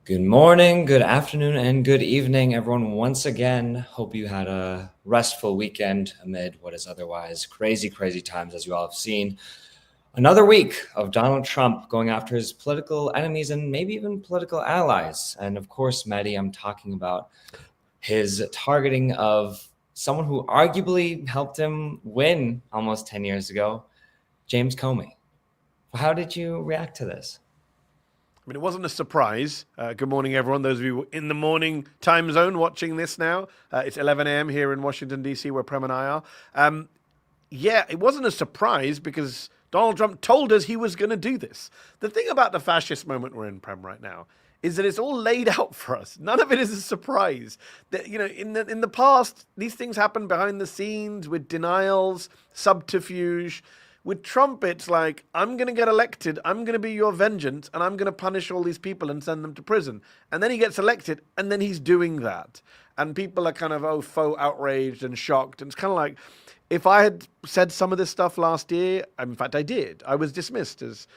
Good morning, good afternoon, and good evening, everyone. Once again, hope you had a restful weekend amid what is otherwise crazy, crazy times, as you all have seen. Another week of Donald Trump going after his political enemies and maybe even political allies. And of course, Mehdi, I'm talking about his targeting of someone who arguably helped him win almost 10 years ago, James Comey. How did you react to this? I mean, it wasn't a surprise. Good morning, everyone. Those of you in the morning time zone watching this now. It's 11 a.m. here in Washington, D.C., where Prem and I are. It wasn't a surprise because Donald Trump told us he was going to do this. The thing about the fascist moment we're in, Prem, right now, is that it's all laid out for us. None of it is a surprise. That, in the past, these things happen behind the scenes with denials, subterfuge. With Trump, it's like, I'm going to get elected, I'm going to be your vengeance, and I'm going to punish all these people and send them to prison. And then he gets elected, and then he's doing that. And people are kind of, faux outraged and shocked. And it's kind of like, if I had said some of this stuff last year, in fact, I did, I was dismissed as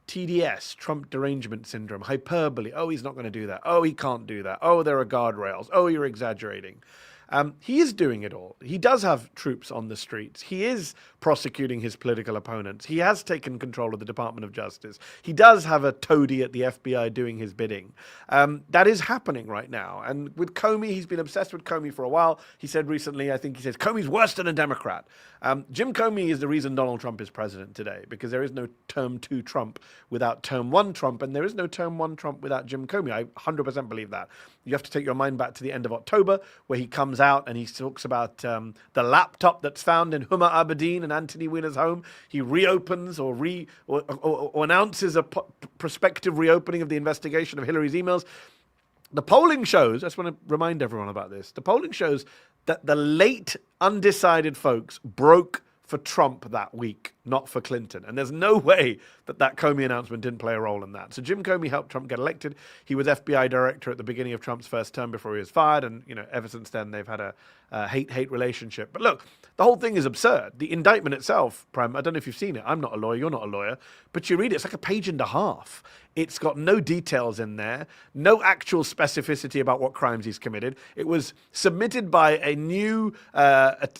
TDS, Trump derangement syndrome, hyperbole. Oh, he's not going to do that. Oh, he can't do that. Oh, there are guardrails. Oh, you're exaggerating. He is doing it all. He does have troops on the streets. He is prosecuting his political opponents. He has taken control of the Department of Justice. He does have a toady at the FBI doing his bidding. That is happening right now. And with Comey, he's been obsessed with Comey for a while. He said recently, I think he says, Comey's worse than a Democrat. Jim Comey is the reason Donald Trump is president today, because there is no term 2 Trump without term 1 Trump, and there is no term 1 Trump without Jim Comey. I 100% believe that. You have to take your mind back to the end of October, where he comes out and he talks about the laptop that's found in Huma Abedin and Anthony Weiner's home. He reopens or announces a prospective reopening of the investigation of Hillary's emails. The polling shows, I just want to remind everyone about this, the polling shows that the late undecided folks broke for Trump that week, not for Clinton. And there's no way that Comey announcement didn't play a role in that. So Jim Comey helped Trump get elected. He was FBI director at the beginning of Trump's first term before he was fired. And, ever since then, they've had a hate-hate relationship. But look, the whole thing is absurd. The indictment itself, Prem, I don't know if you've seen it. I'm not a lawyer. You're not a lawyer. But you read it, it's like a page and a half. It's got no details in there, no actual specificity about what crimes he's committed. It was submitted by a new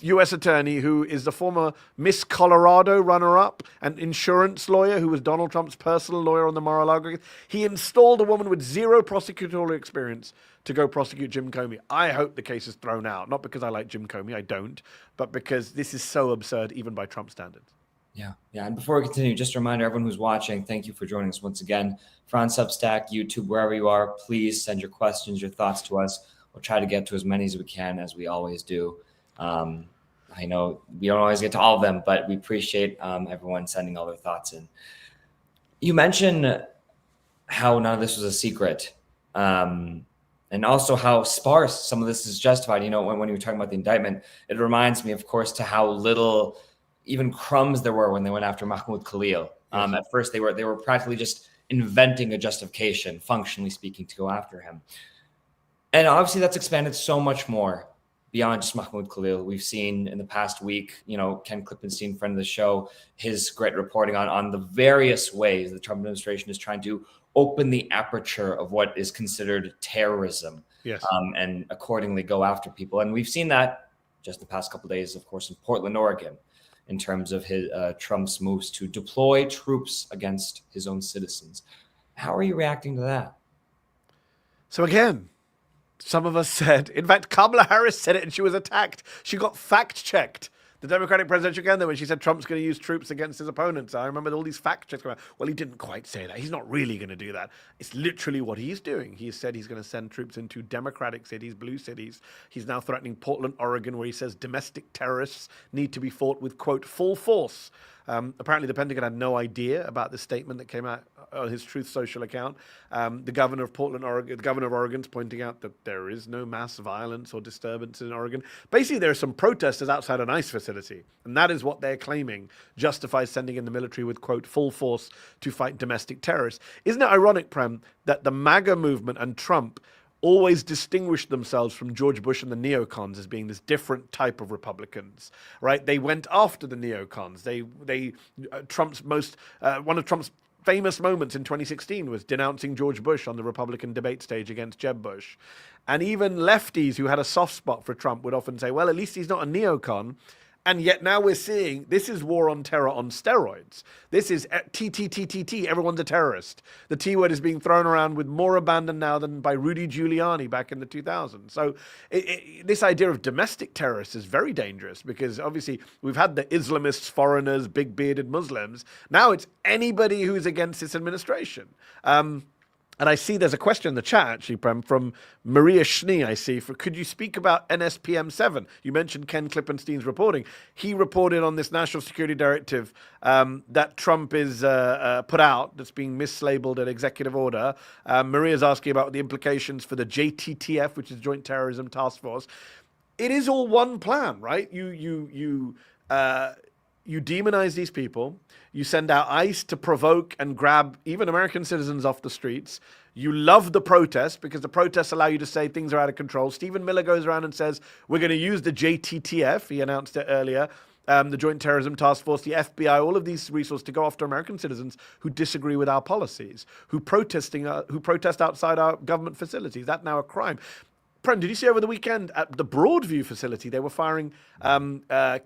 U.S. attorney who is the former Miss Colorado runner-up, an insurance lawyer who was Donald Trump's personal lawyer on the Mar-a-Lago case. He installed a woman with zero prosecutorial experience to go prosecute Jim Comey. I hope the case is thrown out, not because I like Jim Comey, I don't, but because this is so absurd even by Trump standards. Yeah. And before we continue, just a reminder, everyone who's watching, thank you for joining us once again. If you're on Substack, YouTube, wherever you are, please send your questions, your thoughts to us. We'll try to get to as many as we can, as we always do. I know we don't always get to all of them, but we appreciate everyone sending all their thoughts in. You mentioned how none of this was a secret, and also how sparse some of this is justified. When you were talking about the indictment, it reminds me, of course, to how little even crumbs there were when they went after Mahmoud Khalil. Yes. At first, they were practically just inventing a justification, functionally speaking, to go after him. And obviously, that's expanded so much more beyond just Mahmoud Khalil. We've seen in the past week, Ken Klippenstein, friend of the show, his great reporting on the various ways the Trump administration is trying to open the aperture of what is considered terrorism. Yes. And accordingly go after people. And we've seen that just the past couple of days, of course, in Portland, Oregon, in terms of his Trump's moves to deploy troops against his own citizens. How are you reacting to that? So again, some of us said, in fact, Kamala Harris said it and she was attacked. She got fact-checked. The Democratic presidential candidate, when she said Trump's going to use troops against his opponents. I remember all these fact checks going, well, he didn't quite say that. He's not really going to do that. It's literally what he's doing. He has said he's going to send troops into Democratic cities, blue cities. He's now threatening Portland, Oregon, where he says domestic terrorists need to be fought with, quote, full force. Apparently, the Pentagon had no idea about the statement that came out on his Truth Social account. The governor of Portland, Oregon, the governor of Oregon's pointing out that there is no mass violence or disturbance in Oregon. Basically, there are some protesters outside an ICE facility, and that is what they're claiming justifies sending in the military with, quote, full force to fight domestic terrorists. Isn't it ironic, Prem, that the MAGA movement and Trump always distinguished themselves from George Bush and the neocons as being this different type of Republicans, right? They went after the neocons. Trump's one of Trump's famous moments in 2016 was denouncing George Bush on the Republican debate stage against Jeb Bush. And even lefties who had a soft spot for Trump would often say, well, at least he's not a neocon. And yet now we're seeing this is war on terror on steroids. This is T. Everyone's a terrorist. The T word is being thrown around with more abandon now than by Rudy Giuliani back in the 2000s. So this idea of domestic terrorists is very dangerous because obviously we've had the Islamists, foreigners, big bearded Muslims. Now it's anybody who's against this administration. And I see there's a question in the chat, actually, Prem, from Maria Schnee, I see. Could you speak about NSPM 7? You mentioned Ken Klippenstein's reporting. He reported on this national security directive that Trump is put out, that's being mislabeled an executive order. Maria's asking about the implications for the JTTF, which is Joint Terrorism Task Force. It is all one plan, right? You demonize these people. You send out ICE to provoke and grab even American citizens off the streets. You love the protests because the protests allow you to say things are out of control. Stephen Miller goes around and says, we're going to use the JTTF. He announced it earlier. The Joint Terrorism Task Force, the FBI, all of these resources to go after American citizens who disagree with our policies, who protest outside our government facilities. That's now a crime. Prem, did you see over the weekend at the Broadview facility, they were firing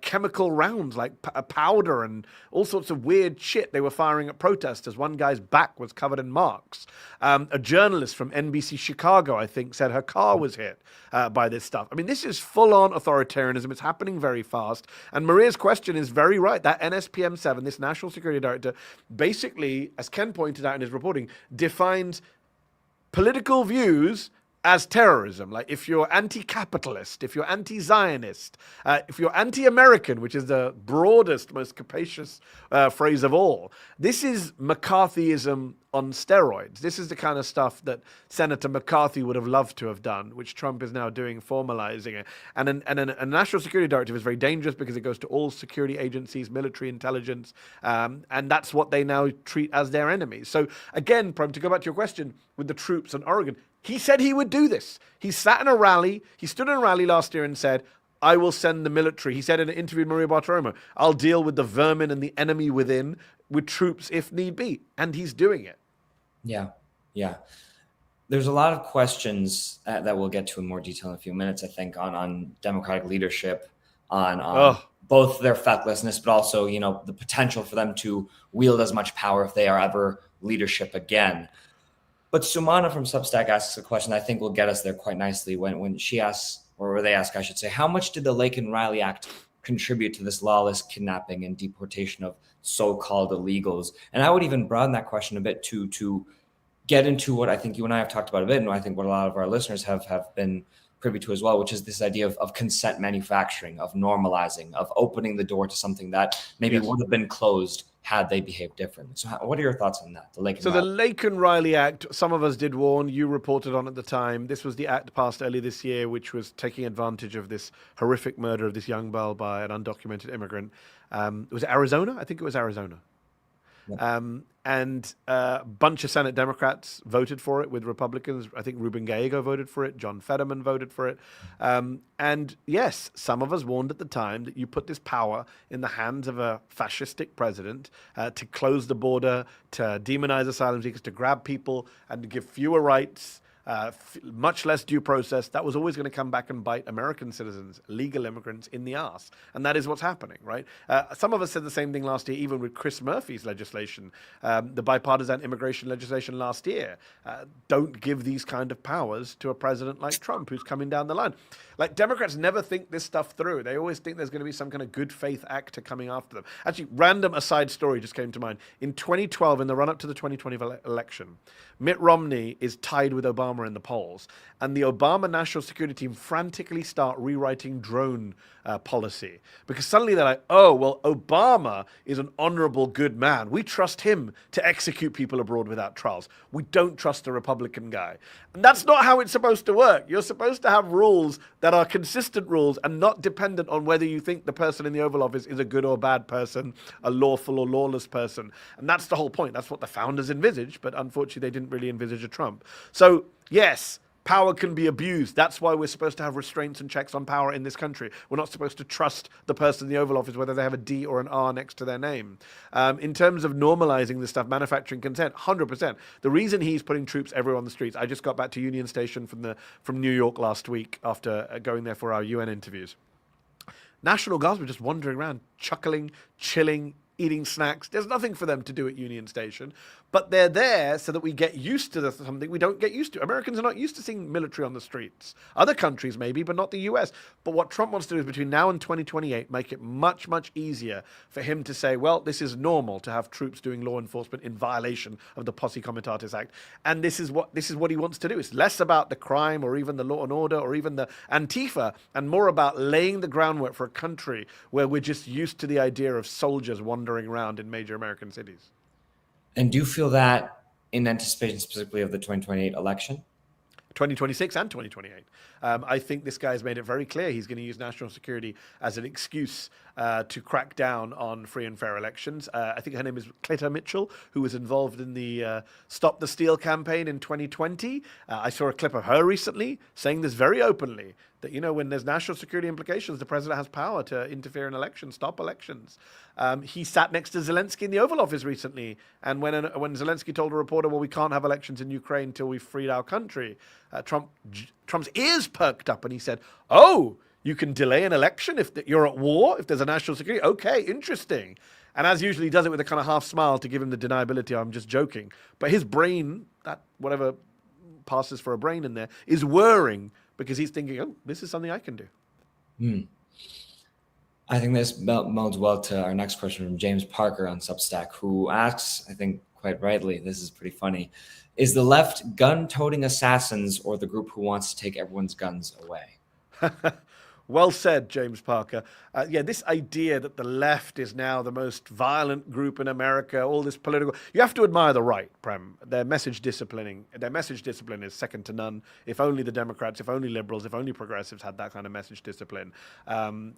chemical rounds like powder and all sorts of weird shit they were firing at protesters. One guy's back was covered in marks. A journalist from NBC Chicago, I think, said her car was hit by this stuff. I mean, this is full-on authoritarianism. It's happening very fast. And Maria's question is very right. That NSPM 7, this National Security Director, basically, as Ken pointed out in his reporting, defines political views as terrorism. Like if you're anti-capitalist, if you're anti-Zionist, if you're anti-American, which is the broadest, most capacious phrase of all, this is McCarthyism on steroids. This is the kind of stuff that Senator McCarthy would have loved to have done, which Trump is now doing, formalizing it. And a national security directive is very dangerous because it goes to all security agencies, military intelligence, and that's what they now treat as their enemies. So again, Prem, to go back to your question with the troops in Oregon, he said he would do this. He sat in a rally. He stood in a rally last year and said, I will send the military. He said in an interview with Maria Bartiromo, I'll deal with the vermin and the enemy within with troops if need be. And he's doing it. Yeah. There's a lot of questions that we'll get to in more detail in a few minutes, I think, on Democratic leadership, on both their fecklessness, but also, the potential for them to wield as much power if they are ever leadership again. But Sumana from Substack asks a question that I think will get us there quite nicely when she asks, or they ask, I should say, how much did the Lake and Riley Act contribute to this lawless kidnapping and deportation of so-called illegals? And I would even broaden that question a bit to get into what I think you and I have talked about a bit, and I think what a lot of our listeners have been privy to as well, which is this idea of consent manufacturing, of normalizing, of opening the door to something that maybe would have been closed had they behaved differently. So what are your thoughts on that? The Lake and Riley Act, some of us did warn, you reported on at the time. This was the act passed earlier this year, which was taking advantage of this horrific murder of this young girl by an undocumented immigrant. Was it Arizona? I think it was Arizona. Yeah. And a bunch of Senate Democrats voted for it with Republicans. I think Ruben Gallego voted for it. John Fetterman voted for it. And yes, some of us warned at the time that you put this power in the hands of a fascistic president to close the border, to demonize asylum seekers, to grab people and to give fewer rights, much less due process. That was always going to come back and bite American citizens, legal immigrants, in the ass. And that is what's happening, right? Some of us said the same thing last year, even with Chris Murphy's legislation, the bipartisan immigration legislation last year. Don't give these kind of powers to a president like Trump, who's coming down the line. Like, Democrats never think this stuff through. They always think there's going to be some kind of good faith actor coming after them. Actually, random aside story just came to mind. In 2012, in the run-up to the 2020 election, Mitt Romney is tied with Obama in the polls, and the Obama National Security Team frantically start rewriting drone policy, because suddenly they're like, oh, well, Obama is an honorable, good man. We trust him to execute people abroad without trials. We don't trust the Republican guy. And that's not how it's supposed to work. You're supposed to have rules that are consistent rules and not dependent on whether you think the person in the Oval Office is a good or bad person, a lawful or lawless person. And that's the whole point. That's what the founders envisaged, but unfortunately they didn't really envisage a Trump. So, yes, Power can be abused. That's why we're supposed to have restraints and checks on power in this country. We're not supposed to trust the person in the Oval Office, whether they have a D or an R next to their name. In terms of normalizing this stuff, manufacturing consent, 100%. The reason he's putting troops everywhere on the streets, I just got back to Union Station from New York last week after going there for our UN interviews. National Guards were just wandering around, chuckling, chilling, eating snacks. There's nothing for them to do at Union Station, but they're there so that we get used to something we don't get used to. Americans are not used to seeing military on the streets. Other countries maybe, but not the US. But what Trump wants to do is between now and 2028, make it much, much easier for him to say, well, this is normal to have troops doing law enforcement in violation of the Posse Comitatus Act. And this is what he wants to do. It's less about the crime or even the law and order or even the Antifa and more about laying the groundwork for a country where we're just used to the idea of soldiers wandering around in major American cities. And do you feel that in anticipation specifically of the 2028 election? 2026 and 2028. I think this guy has made it very clear he's going to use national security as an excuse to crack down on free and fair elections. I think her name is Cleta Mitchell, who was involved in the Stop the Steal campaign in 2020. I saw a clip of her recently saying this very openly, that, you know, when there's national security implications, the president has power to interfere in elections, stop elections. He sat next to Zelensky in the Oval Office recently, and when Zelensky told a reporter, well, we can't have elections in Ukraine until we've freed our country, Trump's ears perked up and he said, oh, you can delay an election if you're at war, if there's a national security? Okay, interesting. And as usually, he does it with a kind of half smile to give him the deniability, I'm just joking. But his brain, that whatever passes for a brain in there, is whirring because he's thinking, oh, this is something I can do. I think this melds well to our next question from James Parker on Substack, who asks, I think quite rightly, this is pretty funny, is the left gun-toting assassins or the group who wants to take everyone's guns away? Well said, James Parker. This idea that the left is now the most violent group in America, all this political... You have to admire the right, Prem. Their message discipline is second to none. If only the Democrats, if only liberals, if only progressives had that kind of message discipline.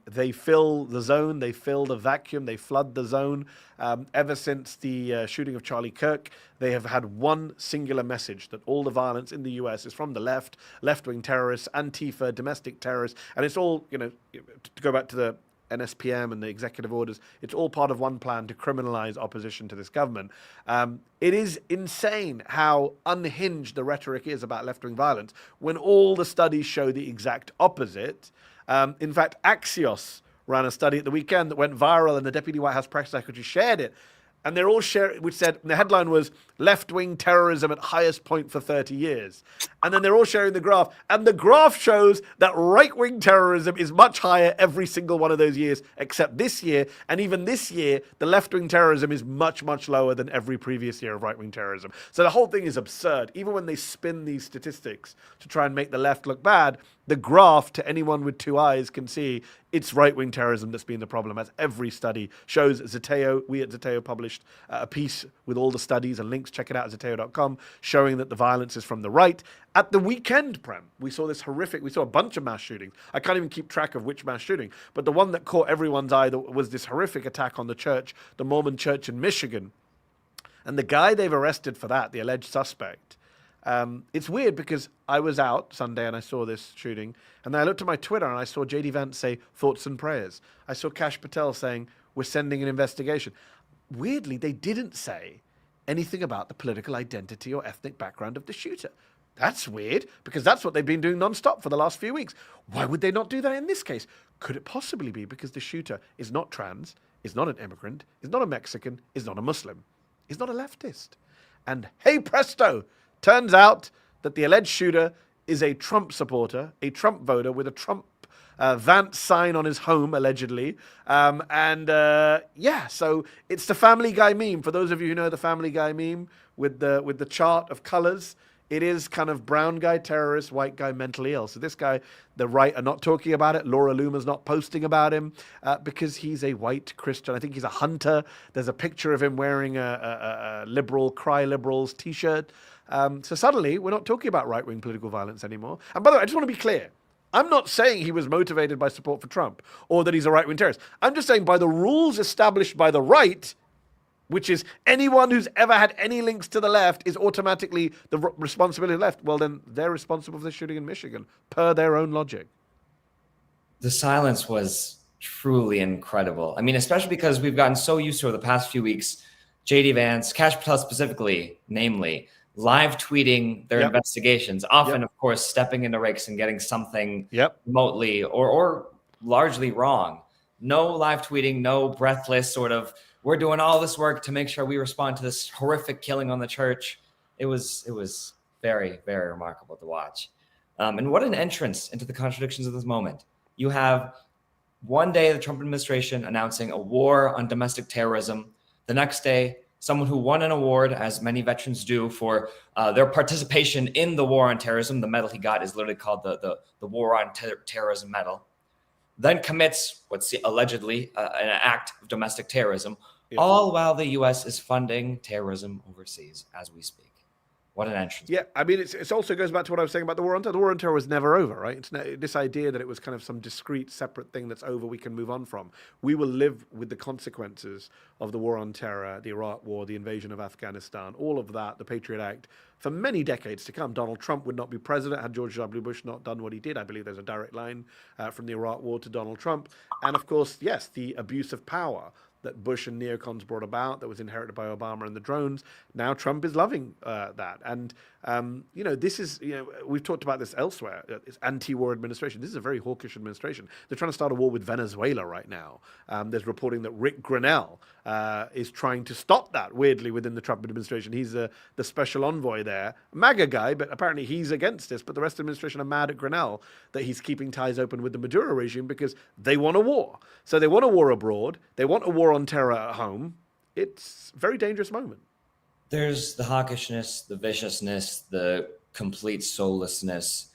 They fill the zone, they fill the vacuum, they flood the zone. Ever since the shooting of Charlie Kirk, they have had one singular message, that all the violence in the US is from the left, left-wing terrorists, Antifa, domestic terrorists, and it's all, to go back to the NSPM and the executive orders, it's all part of one plan to criminalize opposition to this government. It is insane how unhinged the rhetoric is about left-wing violence when all the studies show the exact opposite. In fact, Axios ran a study at the weekend that went viral and the Deputy White House Press Secretary shared it. And they're all sharing, which said, the headline was left-wing terrorism at highest point for 30 years. And then they're all sharing the graph. And the graph shows that right-wing terrorism is much higher every single one of those years, except this year. And even this year, the left-wing terrorism is much, much lower than every previous year of right-wing terrorism. So the whole thing is absurd. Even when they spin these statistics to try and make the left look bad, the graph, to anyone with two eyes, can see it's right-wing terrorism that's been the problem, as every study shows. We at Zeteo published a piece with all the studies and links. Check it out at zeteo.com, showing that the violence is from the right. At the weekend, Prem, we saw a bunch of mass shootings. I can't even keep track of which mass shooting, but the one that caught everyone's eye was this horrific attack on the church, the Mormon church in Michigan. And the guy they've arrested for that, the alleged suspect, it's weird because I was out Sunday and I saw this shooting, and then I looked at my Twitter and I saw JD Vance say thoughts and prayers. I saw Kash Patel saying we're sending an investigation. Weirdly, they didn't say anything about the political identity or ethnic background of the shooter. That's weird, because that's what they've been doing nonstop for the last few weeks. Why would they not do that in this case? Could it possibly be because the shooter is not trans, is not an immigrant, is not a Mexican, is not a Muslim, is not a leftist? And hey presto, turns out that the alleged shooter is a Trump supporter, a Trump voter with a Trump Vance sign on his home, allegedly. So it's the Family Guy meme. For those of you who know the Family Guy meme with the chart of colors, it is kind of brown guy terrorist, white guy mentally ill. So this guy, the right are not talking about it. Laura Loomer's not posting about him because he's a white Christian. I think he's a hunter. There's a picture of him wearing a liberal, Cry Liberals t-shirt. So suddenly, we're not talking about right-wing political violence anymore. And by the way, I just want to be clear. I'm not saying he was motivated by support for Trump or that he's a right-wing terrorist. I'm just saying by the rules established by the right, which is anyone who's ever had any links to the left is automatically the responsibility of the left. Well, then they're responsible for the shooting in Michigan, per their own logic. The silence was truly incredible. I mean, especially because we've gotten so used to over the past few weeks, J.D. Vance, Kash Patel specifically, namely, live tweeting their investigations, often, of course, stepping into rakes and getting something remotely or largely wrong. No live tweeting, no breathless sort of, we're doing all this work to make sure we respond to this horrific killing on the church. It was very, very remarkable to watch. And what an entrance into the contradictions of this moment. You have one day the Trump administration announcing a war on domestic terrorism. The next day, someone who won an award, as many veterans do, for their participation in the war on terrorism. The medal he got is literally called the War on Terrorism Medal. Then commits what's allegedly an act of domestic terrorism, all while the U.S. is funding terrorism overseas as we speak. What an entrance. Yeah, I mean, it also goes back to what I was saying about the war on terror. The war on terror was never over, right? It's this idea that it was kind of some discrete, separate thing that's over, we can move on from. We will live with the consequences of the war on terror, the Iraq war, the invasion of Afghanistan, all of that, the Patriot Act, for many decades to come. Donald Trump would not be president had George W. Bush not done what he did. I believe there's a direct line from the Iraq war to Donald Trump. And of course, yes, the abuse of power that Bush and neocons brought about, that was inherited by Obama and the drones. Now Trump is loving that. And, this is, we've talked about this elsewhere. It's anti-war administration. This is a very hawkish administration. They're trying to start a war with Venezuela right now. There's reporting that Rick Grenell is trying to stop that, weirdly, within the Trump administration. He's the special envoy there. MAGA guy, but apparently he's against this. But the rest of the administration are mad at Grenell that he's keeping ties open with the Maduro regime because they want a war. So they want a war abroad. They want a war on terror at home. It's a very dangerous moment. There's the hawkishness, the viciousness, the complete soullessness.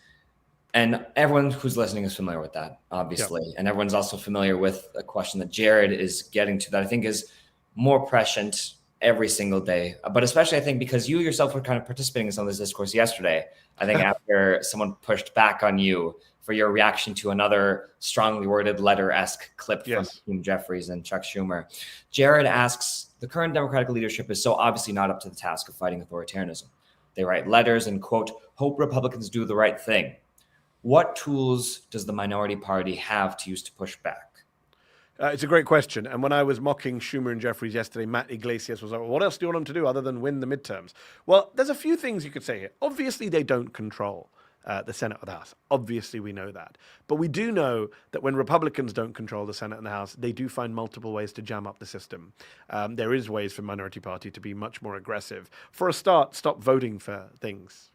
And everyone who's listening is familiar with that, obviously. Yep. And everyone's also familiar with a question that Jared is getting to that I think is more prescient every single day. But especially, I think, because you yourself were kind of participating in some of this discourse yesterday. I think after someone pushed back on you for your reaction to another strongly worded letter-esque clip from Hakeem Jeffries and Chuck Schumer. Jared asks, the current Democratic leadership is so obviously not up to the task of fighting authoritarianism. They write letters and, quote, hope Republicans do the right thing. What tools does the minority party have to use to push back? It's a great question. And when I was mocking Schumer and Jeffries yesterday, Matt Iglesias was like, well, what else do you want them to do other than win the midterms? Well, there's a few things you could say here. Obviously, they don't control the Senate or the House. Obviously, we know that. But we do know that when Republicans don't control the Senate and the House, they do find multiple ways to jam up the system. There is ways for minority party to be much more aggressive. For a start, stop voting for things.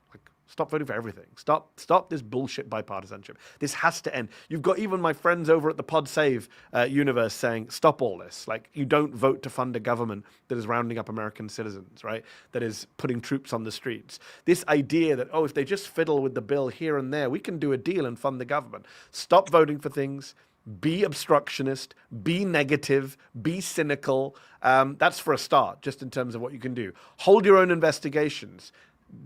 Stop voting for everything. Stop this bullshit bipartisanship. This has to end. You've got even my friends over at the Pod Save universe saying, stop all this. Like, you don't vote to fund a government that is rounding up American citizens, right? That is putting troops on the streets. This idea that, if they just fiddle with the bill here and there, we can do a deal and fund the government. Stop voting for things. Be obstructionist, be negative, be cynical. That's for a start, just in terms of what you can do. Hold your own investigations.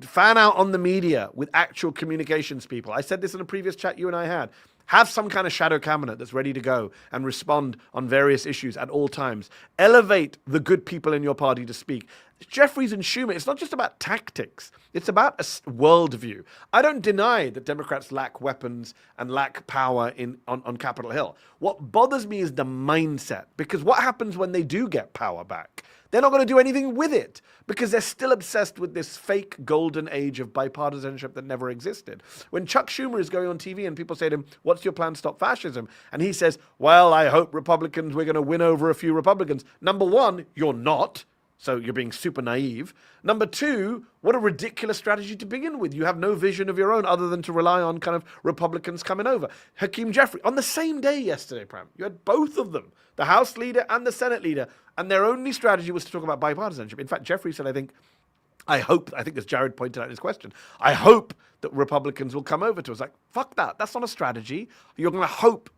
Fan out on the media with actual communications people. I said this in a previous chat you and I had. Have some kind of shadow cabinet that's ready to go and respond on various issues at all times. Elevate the good people in your party to speak. Jeffries and Schumer, it's not just about tactics. It's about a worldview. I don't deny that Democrats lack weapons and lack power on Capitol Hill. What bothers me is the mindset, because what happens when they do get power back? They're not going to do anything with it because they're still obsessed with this fake golden age of bipartisanship that never existed. When Chuck Schumer is going on TV and people say to him, what's your plan to stop fascism? And he says, well, I hope Republicans, we're going to win over a few Republicans. Number one, you're not. So you're being super naive. Number two, what a ridiculous strategy to begin with. You have no vision of your own other than to rely on kind of Republicans coming over. Hakeem Jeffries, on the same day yesterday, Pram, you had both of them, the House leader and the Senate leader, and their only strategy was to talk about bipartisanship. In fact, Jeffries said, I think as Jared pointed out in his question, I hope that Republicans will come over to us. Like, fuck that. That's not a strategy. You're going to hope,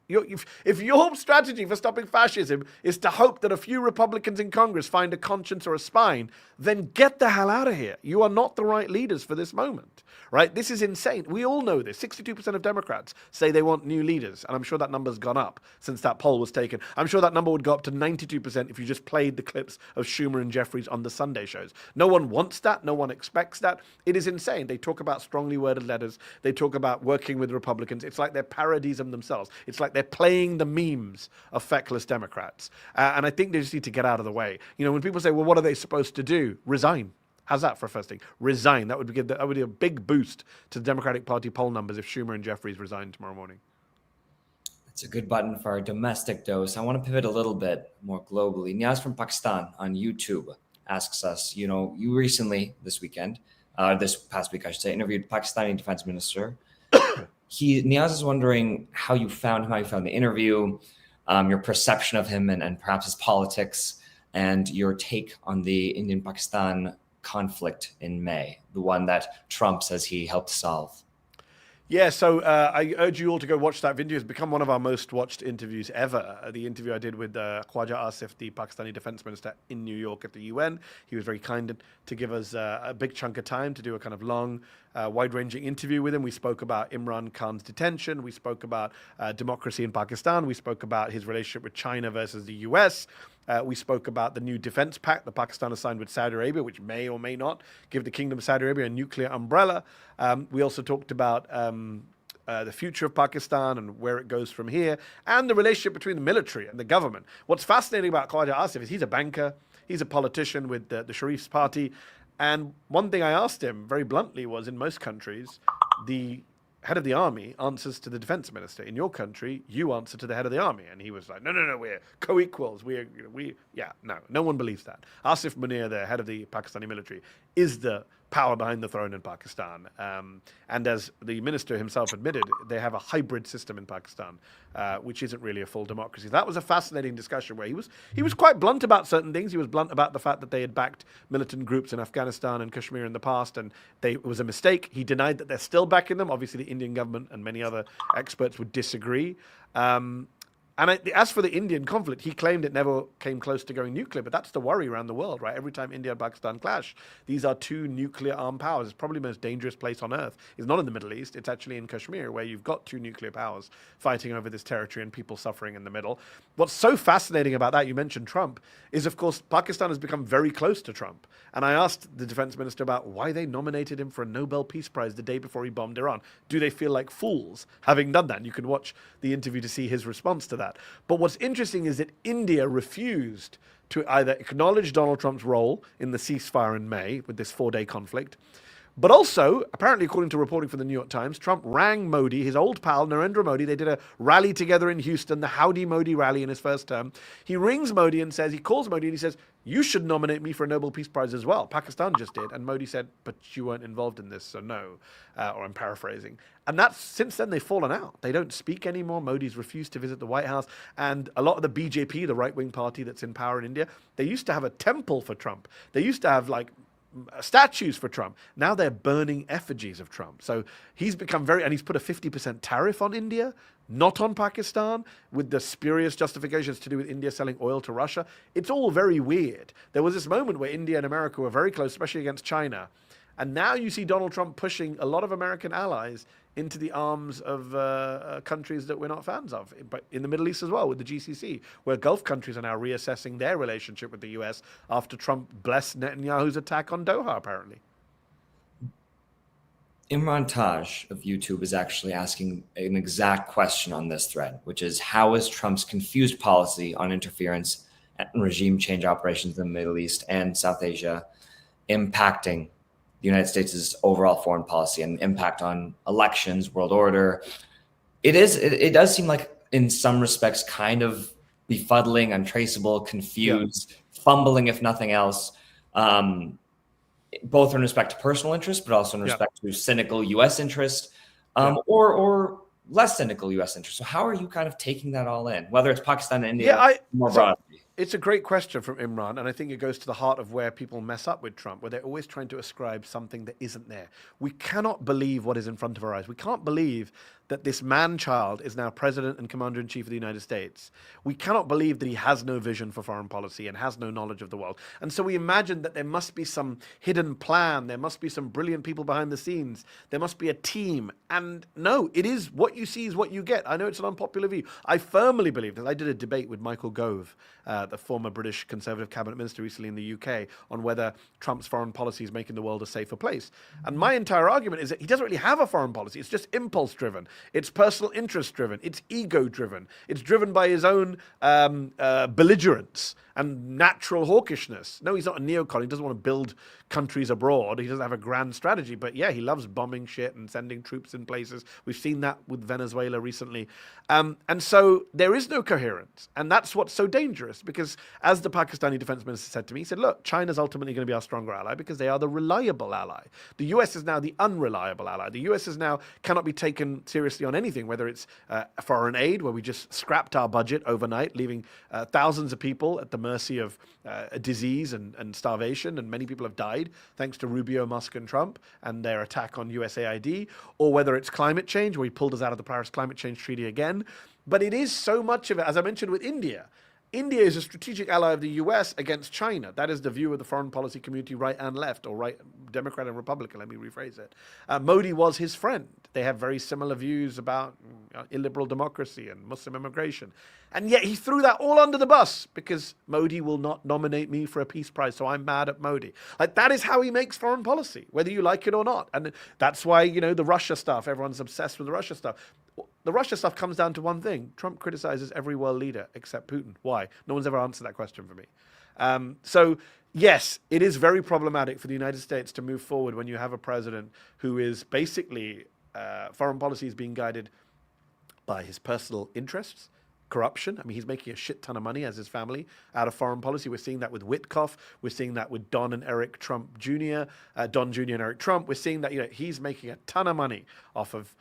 If your strategy for stopping fascism is to hope that a few Republicans in Congress find a conscience or a spine, then get the hell out of here. You are not the right leaders for this moment, right? This is insane. We all know this. 62% of Democrats say they want new leaders, and I'm sure that number's gone up since that poll was taken. I'm sure that number would go up to 92% if you just played the clips of Schumer and Jeffries on the Sunday shows. No one wants that. No one expects that. It is insane. They talk about strongly worded letters. They talk about working with Republicans. It's like they're parodies of themselves. It's like they're playing the memes of feckless Democrats. And I think they just need to get out of the way. You know, when people say, well, what are they supposed to do? Resign. How's that for a first thing? Resign. That would be a big boost to the Democratic Party poll numbers if Schumer and Jeffries resign tomorrow morning. It's a good button for our domestic dose. I want to pivot a little bit more globally. Niaz from Pakistan on YouTube asks us, you know, you recently, this past week, I should say, interviewed Pakistani defense minister. Niaz is wondering how you found the interview, your perception of him and perhaps his politics, and your take on the Indian-Pakistan conflict in May, the one that Trump says he helped solve. Yeah, so I urge you all to go watch that video. It's become one of our most watched interviews ever. The interview I did with Khwaja Asif, the Pakistani defense minister in New York at the UN. He was very kind to give us a big chunk of time to do a kind of long, wide-ranging interview with him. We spoke about Imran Khan's detention. We spoke about democracy in Pakistan. We spoke about his relationship with China versus the US. We spoke about the new defense pact that Pakistan has signed with Saudi Arabia, which may or may not give the Kingdom of Saudi Arabia a nuclear umbrella. We also talked about the future of Pakistan and where it goes from here, and the relationship between the military and the government. What's fascinating about Khwaja Asif is he's a banker, he's a politician with the Sharif's party, and one thing I asked him very bluntly was, in most countries, the head of the army answers to the defense minister. In your country, you answer to the head of the army. And he was like, no, we're co-equals. No one believes that. Asif Munir, the head of the Pakistani military, is the power behind the throne in Pakistan. And as the minister himself admitted, they have a hybrid system in Pakistan, which isn't really a full democracy. That was a fascinating discussion where he was quite blunt about certain things. He was blunt about the fact that they had backed militant groups in Afghanistan and Kashmir in the past, and it was a mistake. He denied that they're still backing them. Obviously, the Indian government and many other experts would disagree. As for the Indian conflict, he claimed it never came close to going nuclear, but that's the worry around the world, right? Every time India and Pakistan clash, these are two nuclear-armed powers. It's probably the most dangerous place on earth. It's not in the Middle East. It's actually in Kashmir, where you've got two nuclear powers fighting over this territory and people suffering in the middle. What's so fascinating about that, you mentioned Trump, is, of course, Pakistan has become very close to Trump. And I asked the defense minister about why they nominated him for a Nobel Peace Prize the day before he bombed Iran. Do they feel like fools having done that? And you can watch the interview to see his response to that. But what's interesting is that India refused to either acknowledge Donald Trump's role in the ceasefire in May with this 4-day conflict, but also, apparently, according to reporting from the New York Times, Trump rang Modi, his old pal, Narendra Modi. They did a rally together in Houston, the Howdy Modi rally in his first term. He rings Modi and he calls Modi and he says, you should nominate me for a Nobel Peace Prize as well. Pakistan just did. And Modi said, but you weren't involved in this, so no. Or I'm paraphrasing. And since then, they've fallen out. They don't speak anymore. Modi's refused to visit the White House. And a lot of the BJP, the right-wing party that's in power in India, they used to have a temple for Trump. They used to have, statues for Trump. Now they're burning effigies of Trump. So he's become and he's put a 50% tariff on India, not on Pakistan, with the spurious justifications to do with India selling oil to Russia. It's all very weird. There was this moment where India and America were very close, especially against China. And now you see Donald Trump pushing a lot of American allies into the arms of countries that we're not fans of, but in the Middle East as well, with the GCC, where Gulf countries are now reassessing their relationship with the US after Trump blessed Netanyahu's attack on Doha, apparently. Imran Taj of YouTube is actually asking an exact question on this thread, which is, how is Trump's confused policy on interference and regime change operations in the Middle East and South Asia impacting the United States' overall foreign policy and impact on elections, world order? It does seem like, in some respects, kind of befuddling, untraceable, confused, fumbling, if nothing else, both in respect to personal interest, but also in respect to cynical U.S. interest, or less cynical U.S. interest. So how are you kind of taking that all in, whether it's Pakistan and India more broadly? It's a great question from Imran, and I think it goes to the heart of where people mess up with Trump, where they're always trying to ascribe something that isn't there. We cannot believe what is in front of our eyes. We can't believe that this man-child is now president and commander-in-chief of the United States, we cannot believe that he has no vision for foreign policy and has no knowledge of the world. And so we imagine that there must be some hidden plan, there must be some brilliant people behind the scenes, there must be a team. And no, it is what you see is what you get. I know it's an unpopular view. I firmly believe that. I did a debate with Michael Gove, the former British Conservative cabinet minister recently in the UK, on whether Trump's foreign policy is making the world a safer place. And my entire argument is that he doesn't really have a foreign policy. It's just impulse-driven. It's personal interest-driven. It's ego-driven. It's driven by his own belligerence and natural hawkishness. No, he's not a neocon. He doesn't want to build countries abroad. He doesn't have a grand strategy. But yeah, he loves bombing shit and sending troops in places. We've seen that with Venezuela recently. And so there is no coherence. And that's what's so dangerous, because as the Pakistani defense minister said to me, he said, look, China's ultimately going to be our stronger ally because they are the reliable ally. The US is now the unreliable ally. The US is now cannot be taken seriously on anything, whether it's foreign aid, where we just scrapped our budget overnight, leaving thousands of people at the mercy of a disease and starvation, and many people have died thanks to Rubio, Musk, and Trump and their attack on USAID, or whether it's climate change, where he pulled us out of the Paris Climate Change Treaty again. But it is so much of it, as I mentioned with India. India is a strategic ally of the US against China. That is the view of the foreign policy community, right and left, or right, Democrat and Republican, let me rephrase it. Modi was his friend. They have very similar views about illiberal democracy and Muslim immigration. And yet he threw that all under the bus because Modi will not nominate me for a peace prize, so I'm mad at Modi. Like, that is how he makes foreign policy, whether you like it or not. And that's why, the Russia stuff, everyone's obsessed with the Russia stuff. The Russia stuff comes down to one thing. Trump criticizes every world leader except Putin. Why? No one's ever answered that question for me. So, yes, it is very problematic for the United States to move forward when you have a president who is basically, foreign policy is being guided by his personal interests, corruption. I mean, he's making a shit ton of money, as his family, out of foreign policy. We're seeing that with Witkoff. We're seeing that with Don and Eric Trump Jr., Don Jr. and Eric Trump. We're seeing that he's making a ton of money off of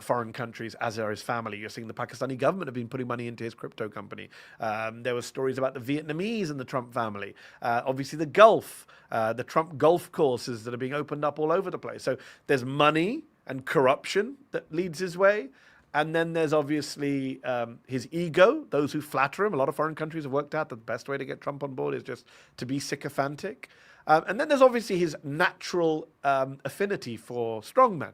foreign countries, as are his family. You're seeing the Pakistani government have been putting money into his crypto company. There were stories about the Vietnamese and the Trump family. Obviously, the Gulf, the Trump Gulf courses that are being opened up all over the place. So there's money and corruption that leads his way. And then there's obviously his ego, those who flatter him. A lot of foreign countries have worked out that the best way to get Trump on board is just to be sycophantic. And then there's obviously his natural affinity for strongmen.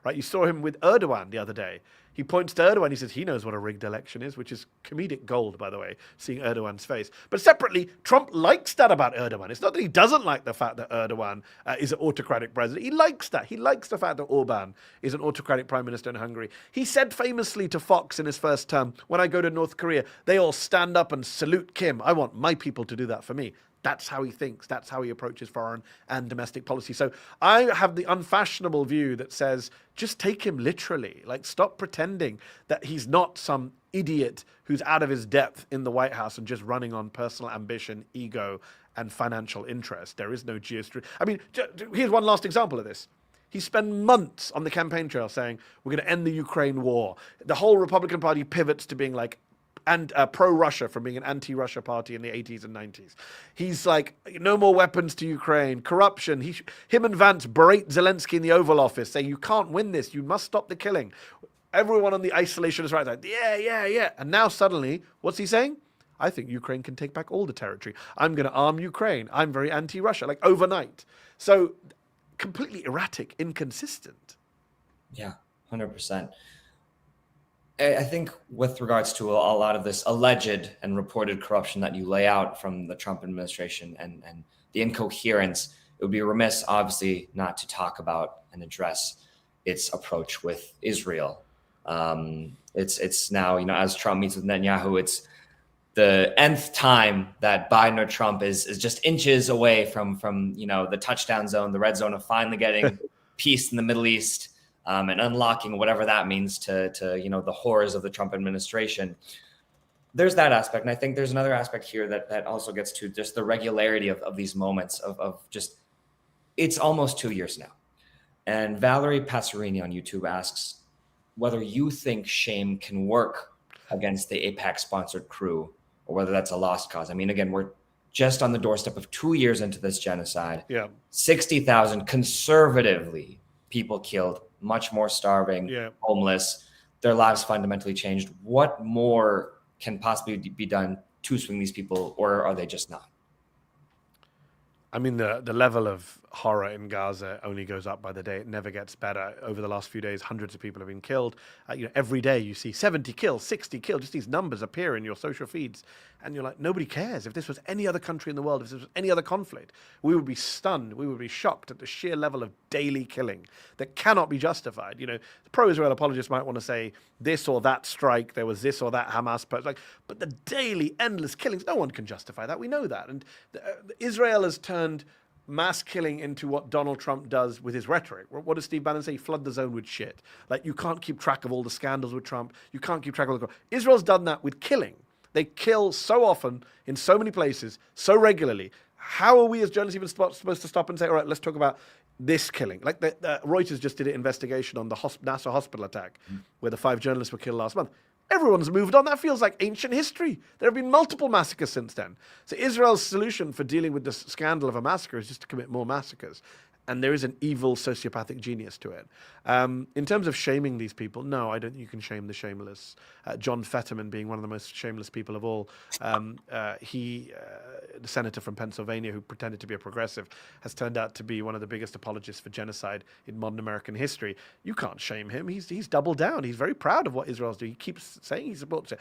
Right? You saw him with Erdogan the other day. He points to Erdogan. He says he knows what a rigged election is, which is comedic gold, by the way, seeing Erdogan's face. But separately, Trump likes that about Erdogan. It's not that he doesn't like the fact that Erdogan is an autocratic president. He likes that. He likes the fact that Orban is an autocratic prime minister in Hungary. He said famously to Fox in his first term, when I go to North Korea, they all stand up and salute Kim. I want my people to do that for me. That's how he thinks. That's how he approaches foreign and domestic policy. So I have the unfashionable view that says, just take him literally. Like, stop pretending that he's not some idiot who's out of his depth in the White House and just running on personal ambition, ego, and financial interest. There is no geostrategy. I mean, here's one last example of this. He spent months on the campaign trail saying, we're going to end the Ukraine war. The whole Republican Party pivots to being like, and pro-Russia from being an anti-Russia party in the 80s and 90s. He's like, no more weapons to Ukraine, corruption. Him and Vance berate Zelensky in the Oval Office, saying, you can't win this, you must stop the killing. Everyone on the isolationist right side, yeah. And now suddenly, what's he saying? I think Ukraine can take back all the territory. I'm going to arm Ukraine. I'm very anti-Russia, like overnight. So completely erratic, inconsistent. Yeah, 100%. I think with regards to a lot of this alleged and reported corruption that you lay out from the Trump administration and the incoherence, it would be remiss, obviously, not to talk about and address its approach with Israel. It's now, as Trump meets with Netanyahu, it's the nth time that Biden or Trump is just inches away from the touchdown zone, the red zone, of finally getting peace in the Middle East. And unlocking whatever that means to the horrors of the Trump administration. There's that aspect. And I think there's another aspect here that also gets to just the regularity of these moments of just, it's almost 2 years now. And Valerie Passerini on YouTube asks whether you think shame can work against the AIPAC-sponsored crew or whether that's a lost cause. I mean, again, we're just on the doorstep of 2 years into this genocide. Yeah. 60,000 conservatively people killed, much more starving, homeless. their lives fundamentally changed. What more can possibly be done to swing these people, or are they just not? I mean, the level of horror in Gaza only goes up by the day. It never gets better. Over the last few days, hundreds of people have been killed. Every day you see 70 killed, 60 killed. Just these numbers appear in your social feeds, and you're like, nobody cares. If this was any other country in the world, if this was any other conflict, we would be stunned. We would be shocked at the sheer level of daily killing that cannot be justified. The pro-Israel apologists might want to say this or that strike, there was this or that Hamas post, but the daily, endless killings, no one can justify that. We know that, and Israel has turned mass killing into what Donald Trump does with his rhetoric. What does Steve Bannon say? Flood the zone with shit. Like, you can't keep track of all the scandals with Trump. You can't keep track of all the... Israel's done that with killing. They kill so often in so many places, so regularly. How are we as journalists even supposed to stop and say, all right, let's talk about this killing? Like, Reuters just did an investigation on the NASA hospital attack, where the 5 journalists were killed last month. Everyone's moved on. That feels like ancient history. There have been multiple massacres since then. So Israel's solution for dealing with the scandal of a massacre is just to commit more massacres. And there is an evil sociopathic genius to it. In terms of shaming these people, no, I don't think you can shame the shameless. John Fetterman being one of the most shameless people of all. The senator from Pennsylvania who pretended to be a progressive, has turned out to be one of the biggest apologists for genocide in modern American history. You can't shame him. He's doubled down. He's very proud of what Israel's doing. He keeps saying he supports it.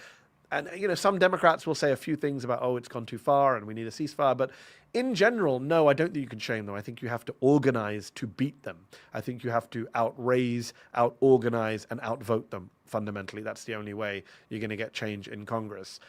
And, some Democrats will say a few things about, it's gone too far and we need a ceasefire. But in general, no, I don't think you can shame them. I think you have to organize to beat them. I think you have to outraise, out-organize, and outvote them. Fundamentally, that's the only way you're going to get change in Congress.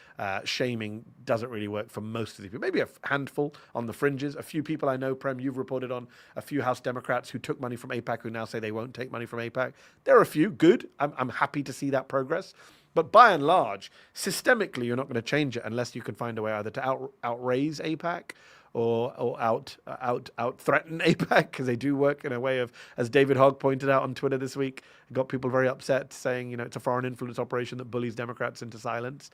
Shaming doesn't really work for most of the people. Maybe a handful on the fringes. A few people I know, Prem, you've reported on a few House Democrats who took money from AIPAC who now say they won't take money from AIPAC. There are a few. Good. I'm happy to see that progress. But by and large, systemically, you're not going to change it unless you can find a way either to outraise AIPAC or out threaten AIPAC, because they do work in a way of, as David Hogg pointed out on Twitter this week, got people very upset saying, it's a foreign influence operation that bullies Democrats into silence.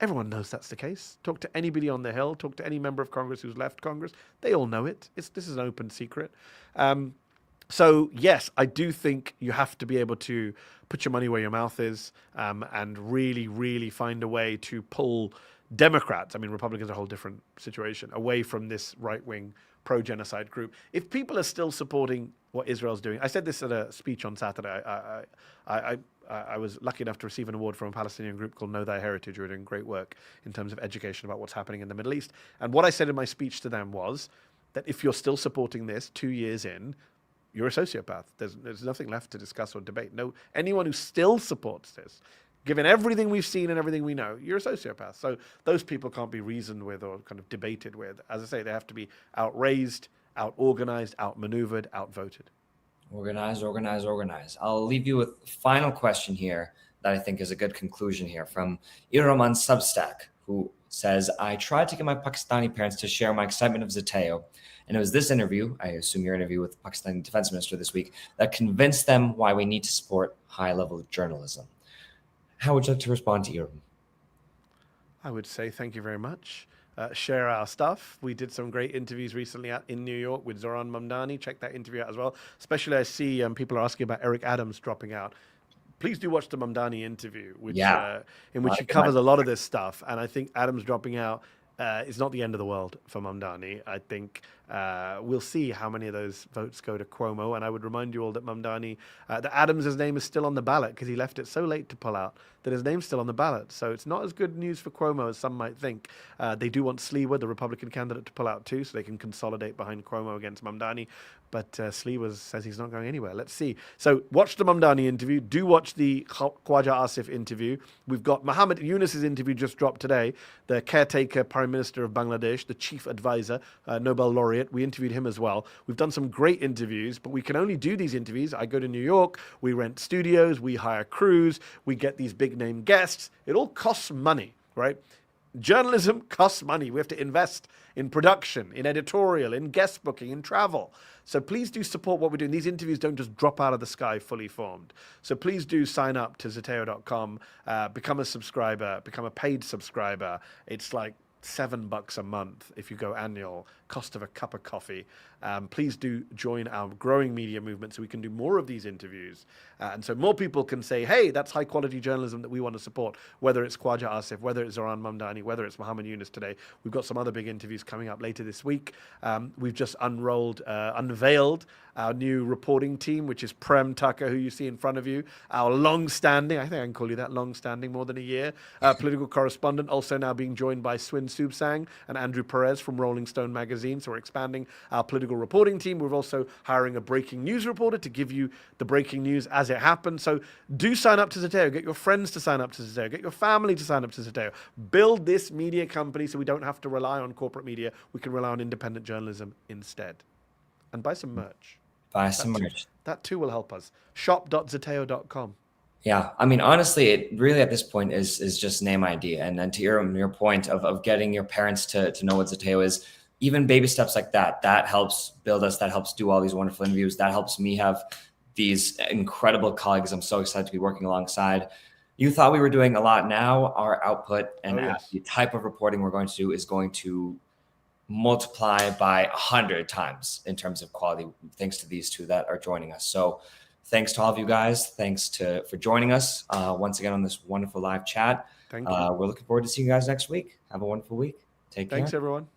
Everyone knows that's the case. Talk to anybody on the Hill, talk to any member of Congress who's left Congress. They all know it. This is an open secret. So, yes, I do think you have to be able to put your money where your mouth is, and really, really find a way to pull Democrats, Republicans are a whole different situation, away from this right-wing pro-genocide group. If people are still supporting what Israel's doing, I said this at a speech on Saturday. I was lucky enough to receive an award from a Palestinian group called Know Thy Heritage, who are doing great work in terms of education about what's happening in the Middle East. And what I said in my speech to them was that if you're still supporting this 2 years in, you're a sociopath. There's nothing left to discuss or debate. No, anyone who still supports this, given everything we've seen and everything we know, you're a sociopath. So those people can't be reasoned with or kind of debated with. As I say, they have to be outraised, out-organized, out-maneuvered, outvoted. Organize. I'll leave you with a final question here that I think is a good conclusion here from Iram on Substack, who says, I tried to get my Pakistani parents to share my excitement of Zateo, and it was this interview, I assume your interview with the Pakistani defense minister this week, that convinced them why we need to support high-level journalism. How would you like to respond to Iram? I would say thank you very much. Share our stuff. We did some great interviews recently in New York with Zoran Mamdani. Check that interview out as well. Especially I see people are asking about Eric Adams dropping out. Please do watch the Mamdani interview, in which he covers a lot of this stuff. And I think Adams dropping out is not the end of the world for Mamdani. I think we'll see how many of those votes go to Cuomo. And I would remind you all that Mamdani, that Adams' name is still on the ballot because he left it so late to pull out that his name's still on the ballot. So it's not as good news for Cuomo as some might think. They do want Sliwa, the Republican candidate, to pull out too, so they can consolidate behind Cuomo against Mamdani. But Sliwa says he's not going anywhere. Let's see. So watch the Mamdani interview. Do watch the Khwaja Asif interview. We've got Muhammad Yunus's interview just dropped today, the caretaker Prime Minister of Bangladesh, the chief advisor, Nobel laureate. We interviewed him as well. We've done some great interviews, but we can only do these interviews. I go to New York, we rent studios, we hire crews, we get these big name guests. It all costs money, right? Journalism costs money. We have to invest in production, in editorial, in guest booking, in travel. So please do support what we're doing. These interviews don't just drop out of the sky fully formed. So please do sign up to Zateo.com, become a subscriber, become a paid subscriber. It's like $7 a month if you go annual. cost of a cup of coffee. Please do join our growing media movement so we can do more of these interviews. And so more people can say, hey, that's high quality journalism that we want to support, whether it's Khwaja Asif, whether it's Zoran Mamdani, whether it's Muhammad Yunus today. We've got some other big interviews coming up later this week. We've just unveiled our new reporting team, which is Prem Tucker, who you see in front of you, our long-standing, I think I can call you that, long-standing, more than a year, political correspondent, also now being joined by Swin Subsang and Andrew Perez from Rolling Stone magazine. So we're expanding our political reporting team. We're also hiring a breaking news reporter to give you the breaking news as it happens. So do sign up to Zateo. Get your friends to sign up to Zateo. Get your family to sign up to Zateo. Build this media company so we don't have to rely on corporate media. We can rely on independent journalism instead. And buy some merch. Buy some merch. That too will help us. Shop.zateo.com. Yeah, I mean, honestly, it really at this point is just name ID. And then to your point of getting your parents to know what Zateo is, even baby steps like that helps build us, that helps do all these wonderful interviews, that helps me have these incredible colleagues I'm so excited to be working alongside. You thought we were doing a lot. Now our output and the type of reporting we're going to do is going to multiply by 100 times in terms of quality, thanks to these two that are joining us. So thanks to all of you guys. Thanks for joining us once again on this wonderful live chat. Thank you. We're looking forward to seeing you guys next week. Have a wonderful week. Take care. Thanks, everyone.